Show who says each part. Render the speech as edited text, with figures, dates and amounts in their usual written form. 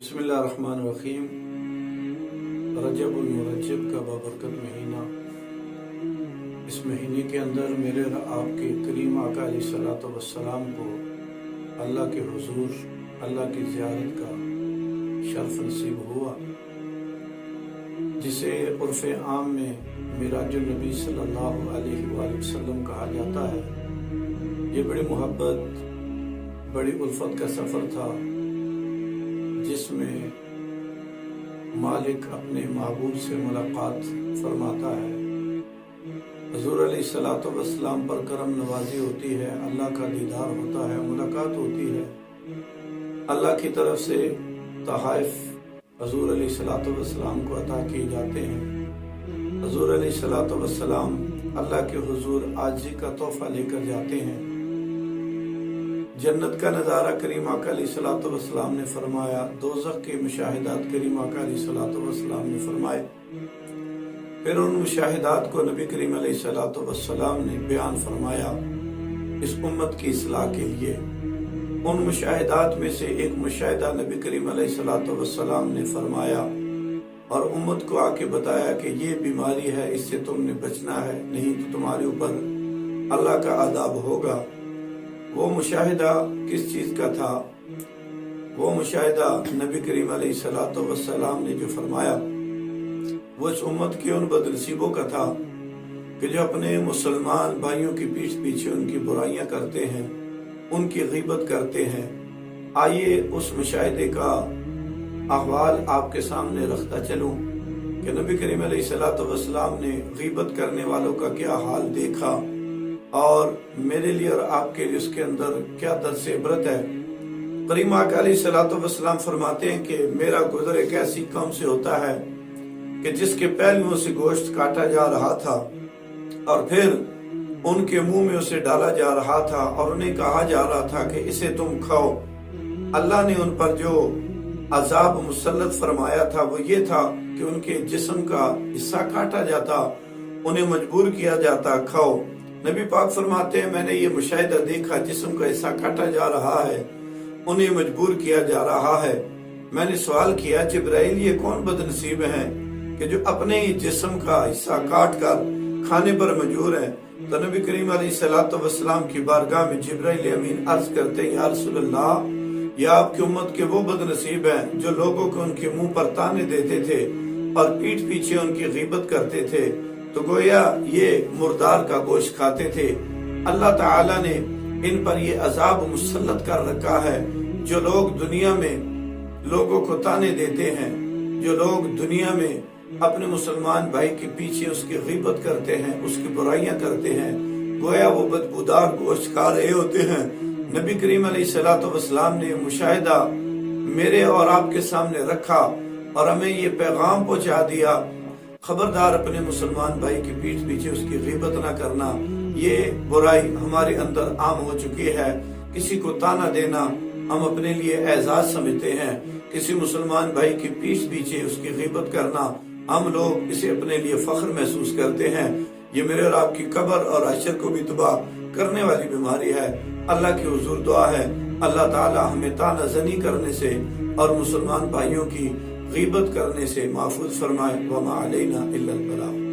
Speaker 1: بسم اللہ الرحمن الرحیم۔ رجب المرجب کا بابرکت مہینہ، اس مہینے کے اندر میرے اور آپ کے کریم آقا علیہ الصلوۃ والسلام کو اللہ کے حضور، اللہ کی زیارت کا شرف نصیب ہوا، جسے عرف عام میں معراج النبی صلی اللہ علیہ وآلہ وسلم کہا جاتا ہے۔ یہ بڑی محبت، بڑی الفت کا سفر تھا، جس میں مالک اپنے معبود سے ملاقات فرماتا ہے، حضور علیہ الصلوۃ والسلام پر کرم نوازی ہوتی ہے، اللہ کا دیدار ہوتا ہے، ملاقات ہوتی ہے، اللہ کی طرف سے تحائف حضور علیہ الصلوۃ والسلام کو عطا کیے جاتے ہیں۔ حضور علیہ الصلوۃ والسلام اللہ کے حضور عاجزی کا تحفہ لے کر جاتے ہیں۔ جنت کا نظارہ کریم آقا علیہ الصلوۃ والسلام نے فرمایا، دوزخ کے مشاہدات کریم آقا علیہ الصلوۃ والسلام نے فرمائے۔ پھر ان مشاہدات کو نبی کریم علیہ الصلوۃ والسلام نے بیان فرمایا اس امت کی اصلاح کے لیے۔ ان مشاہدات میں سے ایک مشاہدہ نبی کریم علیہ الصلوۃ والسلام نے فرمایا اور امت کو آ کے بتایا کہ یہ بیماری ہے، اس سے تم نے بچنا ہے، نہیں تو تمہارے اوپر اللہ کا عذاب ہوگا۔ وہ مشاہدہ کس چیز کا تھا؟ وہ مشاہدہ نبی کریم علیہ الصلوۃ والسلام نے جو فرمایا وہ اس امت کی ان بدنصیبوں کا تھا کہ جو اپنے مسلمان بھائیوں کی پیٹھ پیچھے ان کی برائیاں کرتے ہیں، ان کی غیبت کرتے ہیں۔ آئیے اس مشاہدے کا احوال آپ کے سامنے رکھتا چلوں کہ نبی کریم علیہ الصلوۃ والسلام نے غیبت کرنے والوں کا کیا حال دیکھا، اور میرے لیے اور آپ کے لیے اس کے اندر کیا درس عبرت ہے۔ کریم آقا علیہ الصلوۃ والسلام فرماتے ہیں کہ میرا گزر ایک ایسی قوم سے ہوتا ہے کہ جس کے پہلوؤں سے گوشت کاٹا جا رہا تھا اور پھر ان کے منہ میں اسے ڈالا جا رہا تھا اور انہیں کہا جا رہا تھا کہ اسے تم کھاؤ۔ اللہ نے ان پر جو عذاب مسلط فرمایا تھا وہ یہ تھا کہ ان کے جسم کا حصہ کاٹا جاتا، انہیں مجبور کیا جاتا کھاؤ۔ نبی پاک فرماتے ہیں میں نے یہ مشاہدہ دیکھا، جسم کا حصہ کاٹا جا رہا ہے، انہیں مجبور کیا جا رہا ہے۔ میں نے سوال کیا جبرائیل یہ کون بدنصیب ہیں کہ جو اپنے ہی جسم کا حصہ کاٹ کر کھانے پر مجبور ہیں؟ تو نبی کریم علیہ الصلوۃ والسلام کی بارگاہ میں جبرائیل امین عرض کرتے ہیں یا رسول اللہ، یہ آپ کی امت کے وہ بدنصیب ہیں جو لوگوں کو ان کے منہ پر تانے دیتے تھے اور پیٹھ پیچھے ان کی غیبت کرتے تھے، تو گویا یہ مردار کا گوشت کھاتے تھے۔ اللہ تعالیٰ نے ان پر یہ عذاب مسلط کر رکھا ہے۔ جو لوگ دنیا میں لوگوں کو تانے دیتے ہیں، جو لوگ دنیا میں اپنے مسلمان بھائی کے پیچھے اس کی غیبت کرتے ہیں، اس کی برائیاں کرتے ہیں، گویا وہ بدبودار گوشت کھا رہے ہوتے ہیں۔ نبی کریم علیہ الصلوۃ والسلام نے مشاہدہ میرے اور آپ کے سامنے رکھا اور ہمیں یہ پیغام پہنچا دیا، خبردار اپنے مسلمان بھائی کی پیٹھ پیچھے اس کی غیبت نہ کرنا۔ یہ برائی ہمارے اندر عام ہو چکی ہے۔ کسی کو تانا دینا ہم اپنے لیے اعزاز سمجھتے ہیں، کسی مسلمان بھائی کی پیٹھ پیچھے اس کی غیبت کرنا ہم لوگ اسے اپنے لیے فخر محسوس کرتے ہیں۔ یہ میرے اور آپ کی قبر اور حشر کو بھی تباہ کرنے والی بیماری ہے۔ اللہ کی حضور دعا ہے اللہ تعالی ہمیں تانا زنی کرنے سے اور مسلمان بھائیوں کی غیبت کرنے سے محفوظ فرمائے۔ وما علینا الا البلاغ۔